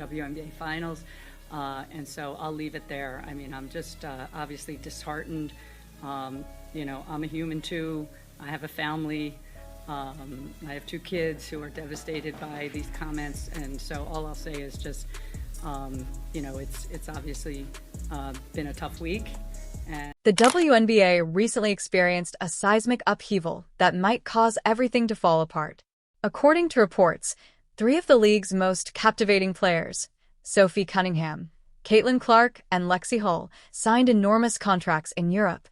WNBA finals. And so I'll leave it there. I mean, I'm just obviously disheartened. You know, I'm a human too. I have a family. I have 2 kids who are devastated by these comments. And so all I'll say is just, you know, it's obviously been a tough week. The WNBA recently experienced a seismic upheaval that might cause everything to fall apart. According to reports, 3 of the league's most captivating players, Sophie Cunningham, Caitlin Clark, and Lexie Hull, signed enormous contracts in Europe,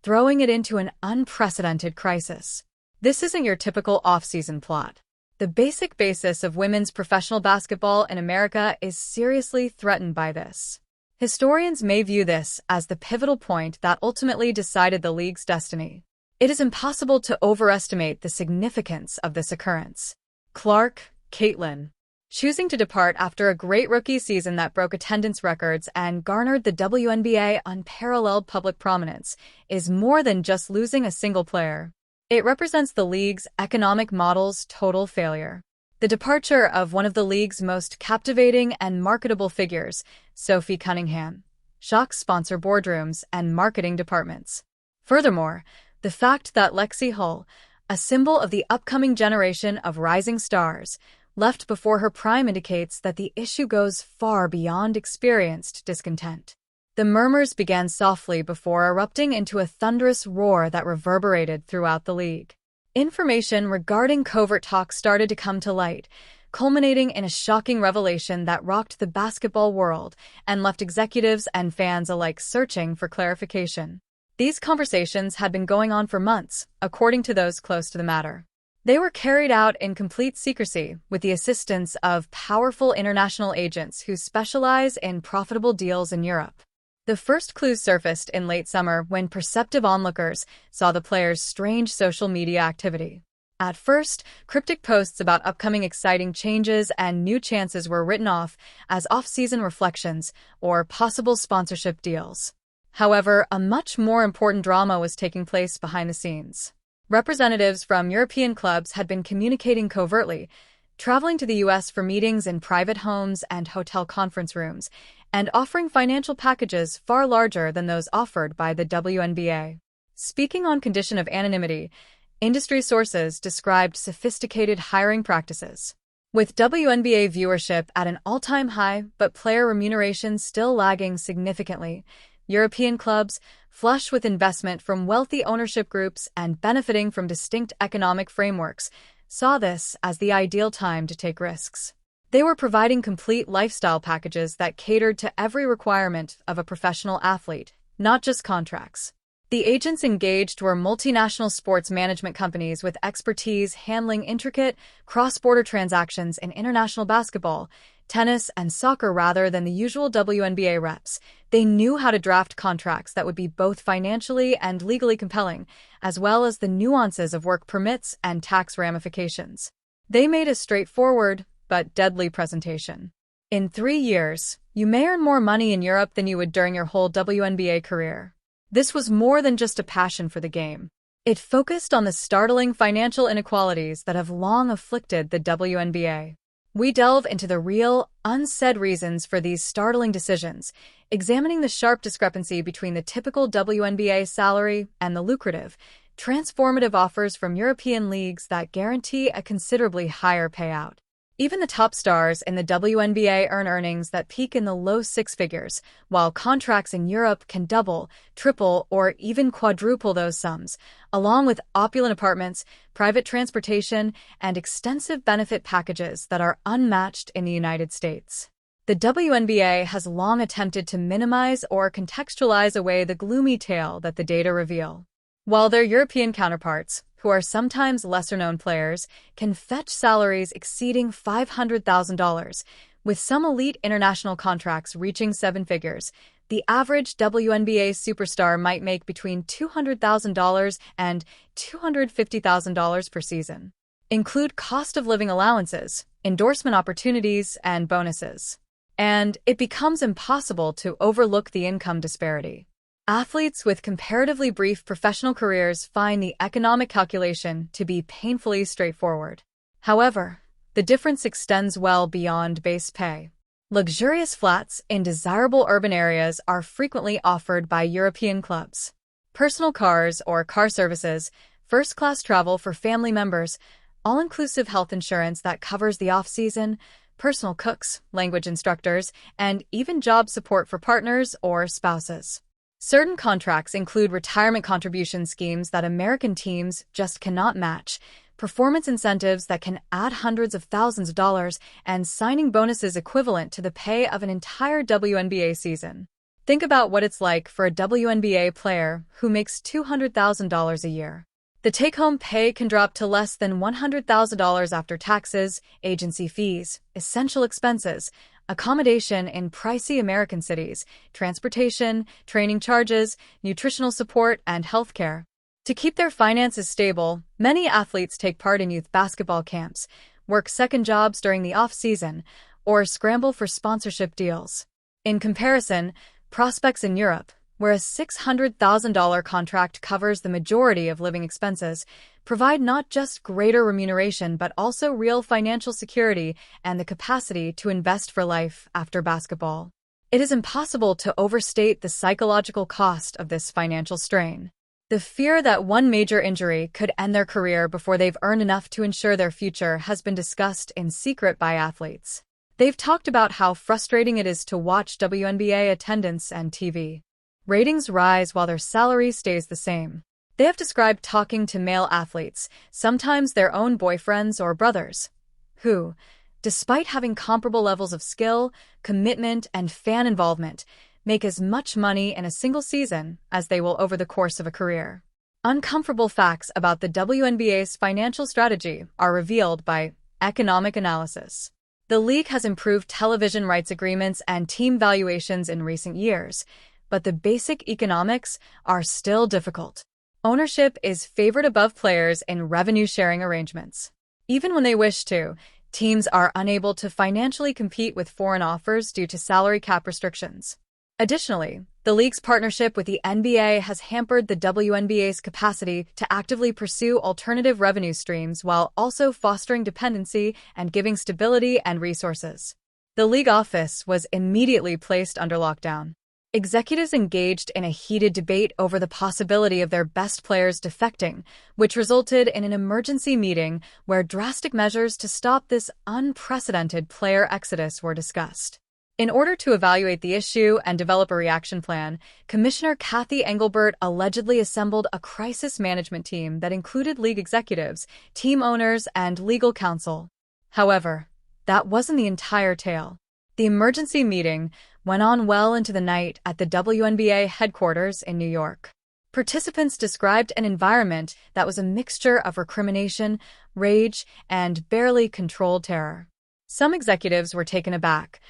throwing it into an unprecedented crisis. This isn't your typical off-season plot. The basic basis of women's professional basketball in America is seriously threatened by this. Historians may view this as the pivotal point that ultimately decided the league's destiny. It is impossible to overestimate the significance of this occurrence. Clark, Caitlin, choosing to depart after a great rookie season that broke attendance records and garnered the WNBA unparalleled public prominence, is more than just losing a single player. It represents the league's economic model's total failure. The departure of one of the league's most captivating and marketable figures, Sophie Cunningham, shocks sponsor boardrooms and marketing departments. Furthermore, the fact that Lexie Hull, a symbol of the upcoming generation of rising stars, left before her prime indicates that the issue goes far beyond experienced discontent. The murmurs began softly before erupting into a thunderous roar that reverberated throughout the league. Information regarding covert talks started to come to light, culminating in a shocking revelation that rocked the basketball world and left executives and fans alike searching for clarification. These conversations had been going on for months, according to those close to the matter. They were carried out in complete secrecy with the assistance of powerful international agents who specialize in profitable deals in Europe. The first clues surfaced in late summer when perceptive onlookers saw the players' strange social media activity. At first, cryptic posts about upcoming exciting changes and new chances were written off as off-season reflections or possible sponsorship deals. However, a much more important drama was taking place behind the scenes. Representatives from European clubs had been communicating covertly, traveling to the U.S. for meetings in private homes and hotel conference rooms, and offering financial packages far larger than those offered by the WNBA. Speaking on condition of anonymity, industry sources described sophisticated hiring practices. With WNBA viewership at an all-time high but player remuneration still lagging significantly, European clubs, flush with investment from wealthy ownership groups and benefiting from distinct economic frameworks, saw this as the ideal time to take risks. They were providing complete lifestyle packages that catered to every requirement of a professional athlete, not just contracts. The agents engaged were multinational sports management companies with expertise handling intricate, cross-border transactions in international basketball, tennis, and soccer rather than the usual WNBA reps. They knew how to draft contracts that would be both financially and legally compelling, as well as the nuances of work permits and tax ramifications. They made a straightforward but deadly presentation. In 3 years, you may earn more money in Europe than you would during your whole WNBA career. This was more than just a passion for the game. It focused on the startling financial inequalities that have long afflicted the WNBA. We delve into the real, unsaid reasons for these startling decisions, examining the sharp discrepancy between the typical WNBA salary and the lucrative, transformative offers from European leagues that guarantee a considerably higher payout. Even the top stars in the WNBA earn earnings that peak in the low 6 figures, while contracts in Europe can double, triple, or even quadruple those sums, along with opulent apartments, private transportation, and extensive benefit packages that are unmatched in the United States. The WNBA has long attempted to minimize or contextualize away the gloomy tale that the data reveal. While their European counterparts, who are sometimes lesser-known players, can fetch salaries exceeding $500,000, with some elite international contracts reaching 7 figures, the average WNBA superstar might make between $200,000 and $250,000 per season. Include cost-of-living allowances, endorsement opportunities, and bonuses. And it becomes impossible to overlook the income disparity. Athletes with comparatively brief professional careers find the economic calculation to be painfully straightforward. However, the difference extends well beyond base pay. Luxurious flats in desirable urban areas are frequently offered by European clubs. Personal cars or car services, first-class travel for family members, all-inclusive health insurance that covers the off-season, personal cooks, language instructors, and even job support for partners or spouses. Certain contracts include retirement contribution schemes that American teams just cannot match, performance incentives that can add hundreds of thousands of dollars, and signing bonuses equivalent to the pay of an entire WNBA season. Think about what it's like for a WNBA player who makes $200,000 a year. The take-home pay can drop to less than $100,000 after taxes, agency fees, essential expenses, accommodation in pricey American cities, transportation, training charges, nutritional support, and healthcare. To keep their finances stable, many athletes take part in youth basketball camps, work second jobs during the off-season, or scramble for sponsorship deals. In comparison, prospects in Europe, where a $600,000 contract covers the majority of living expenses, provide not just greater remuneration but also real financial security and the capacity to invest for life after basketball. It is impossible to overstate the psychological cost of this financial strain. The fear that one major injury could end their career before they've earned enough to ensure their future has been discussed in secret by athletes. They've talked about how frustrating it is to watch WNBA attendance and TV ratings rise while their salary stays the same. They have described talking to male athletes, sometimes their own boyfriends or brothers, who, despite having comparable levels of skill, commitment, and fan involvement, make as much money in a single season as they will over the course of a career. Uncomfortable facts about the WNBA's financial strategy are revealed by economic analysis. The league has improved television rights agreements and team valuations in recent years, but the basic economics are still difficult. Ownership is favored above players in revenue-sharing arrangements. Even when they wish to, teams are unable to financially compete with foreign offers due to salary cap restrictions. Additionally, the league's partnership with the NBA has hampered the WNBA's capacity to actively pursue alternative revenue streams while also fostering dependency and giving stability and resources. The league office was immediately placed under lockdown. Executives engaged in a heated debate over the possibility of their best players defecting, which resulted in an emergency meeting where drastic measures to stop this unprecedented player exodus were discussed. In order to evaluate the issue and develop a reaction plan, Commissioner Kathy Engelbert allegedly assembled a crisis management team that included league executives, team owners, and legal counsel. However, that wasn't the entire tale. The emergency meeting went on well into the night at the WNBA headquarters in New York. Participants described an environment that was a mixture of recrimination, rage, and barely controlled terror. Some executives were taken aback,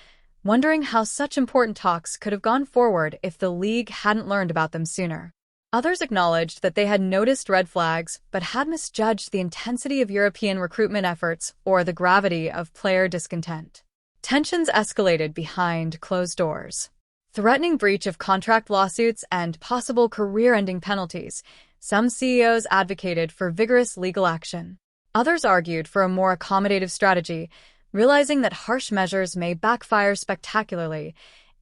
wondering how such important talks could have gone forward if the league hadn't learned about them sooner. Others acknowledged that they had noticed red flags but had misjudged the intensity of European recruitment efforts or the gravity of player discontent. Tensions escalated behind closed doors. Threatening breach of contract lawsuits and possible career-ending penalties, some CEOs advocated for vigorous legal action. Others argued for a more accommodative strategy, realizing that harsh measures may backfire spectacularly,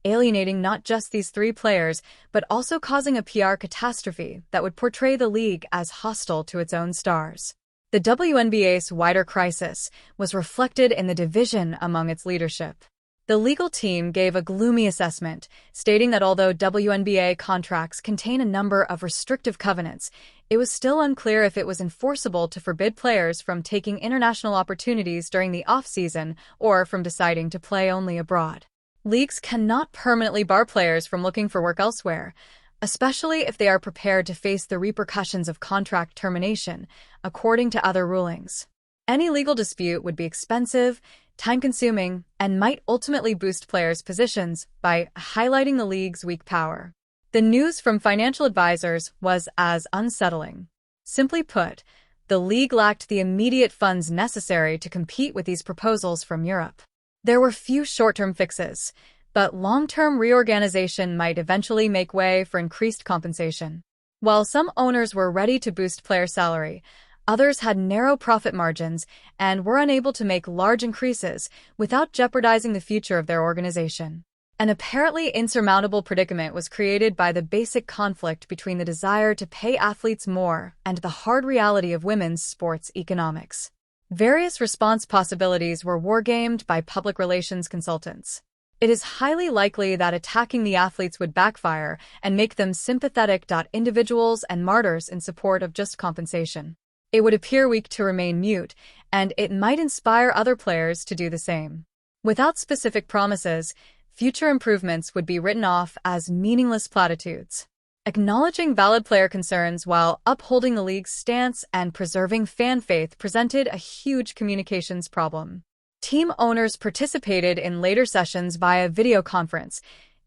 alienating not just these three players, but also causing a PR catastrophe that would portray the league as hostile to its own stars. The WNBA's wider crisis was reflected in the division among its leadership. The legal team gave a gloomy assessment, stating that although WNBA contracts contain a number of restrictive covenants, it was still unclear if it was enforceable to forbid players from taking international opportunities during the off-season or from deciding to play only abroad. Leagues cannot permanently bar players from looking for work elsewhere, especially if they are prepared to face the repercussions of contract termination, according to other rulings. Any legal dispute would be expensive, time-consuming, and might ultimately boost players' positions by highlighting the league's weak power. The news from financial advisors was as unsettling. Simply put, the league lacked the immediate funds necessary to compete with these proposals from Europe. There were few short-term fixes, but long-term reorganization might eventually make way for increased compensation. While some owners were ready to boost player salary, Others had narrow profit margins and were unable to make large increases without jeopardizing the future of their organization. An apparently insurmountable predicament was created by the basic conflict between the desire to pay athletes more and the hard reality of women's sports economics. Various response possibilities were wargamed by public relations consultants. It is highly likely that attacking the athletes would backfire and make them sympathetic individuals and martyrs in support of just compensation. It would appear weak to remain mute, and it might inspire other players to do the same. Without specific promises, future improvements would be written off as meaningless platitudes. Acknowledging valid player concerns while upholding the league's stance and preserving fan faith presented a huge communications problem. Team owners participated in later sessions via video conference,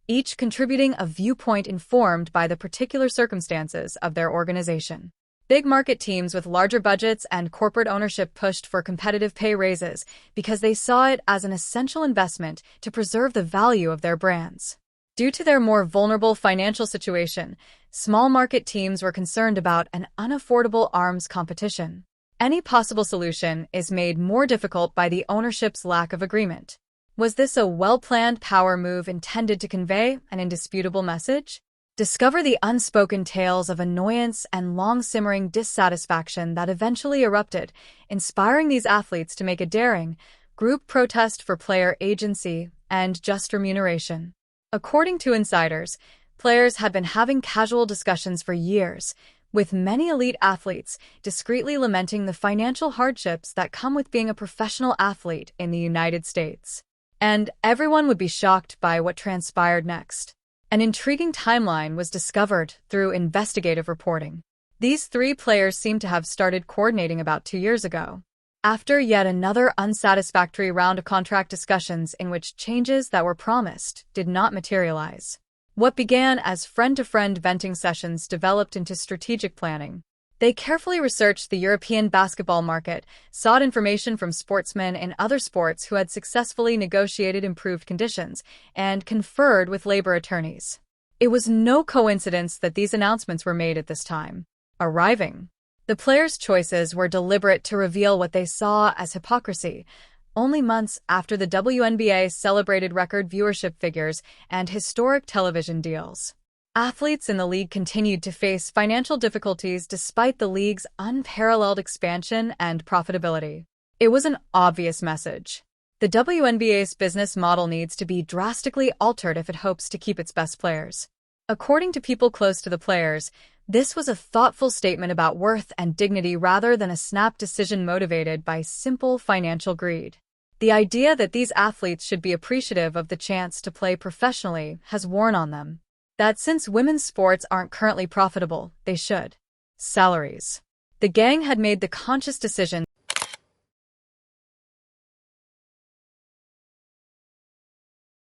each contributing a viewpoint informed by the particular circumstances of their organization. Big market teams with larger budgets and corporate ownership pushed for competitive pay raises because they saw it as an essential investment to preserve the value of their brands. Due to their more vulnerable financial situation, small market teams were concerned about an unaffordable arms competition. Any possible solution is made more difficult by the ownership's lack of agreement. Was this a well-planned power move intended to convey an indisputable message? Discover the unspoken tales of annoyance and long-simmering dissatisfaction that eventually erupted, inspiring these athletes to make a daring, group protest for player agency and just remuneration. According to insiders, players had been having casual discussions for years, with many elite athletes discreetly lamenting the financial hardships that come with being a professional athlete in the United States. And everyone would be shocked by what transpired next. An intriguing timeline was discovered through investigative reporting. These three players seem to have started coordinating about 2 years ago, after yet another unsatisfactory round of contract discussions in which changes that were promised did not materialize. What began as friend-to-friend venting sessions developed into strategic planning. They carefully researched the European basketball market, sought information from sportsmen in other sports who had successfully negotiated improved conditions, and conferred with labor attorneys. It was no coincidence that these announcements were made at this time. Arriving. The players' choices were deliberate to reveal what they saw as hypocrisy, only months after the WNBA celebrated record viewership figures and historic television deals. Athletes in the league continued to face financial difficulties despite the league's unparalleled expansion and profitability. It was an obvious message. The WNBA's business model needs to be drastically altered if it hopes to keep its best players. According to people close to the players, this was a thoughtful statement about worth and dignity rather than a snap decision motivated by simple financial greed. The idea that these athletes should be appreciative of the chance to play professionally has worn on them. That since women's sports aren't currently profitable, they should. Salaries. The gang had made the conscious decision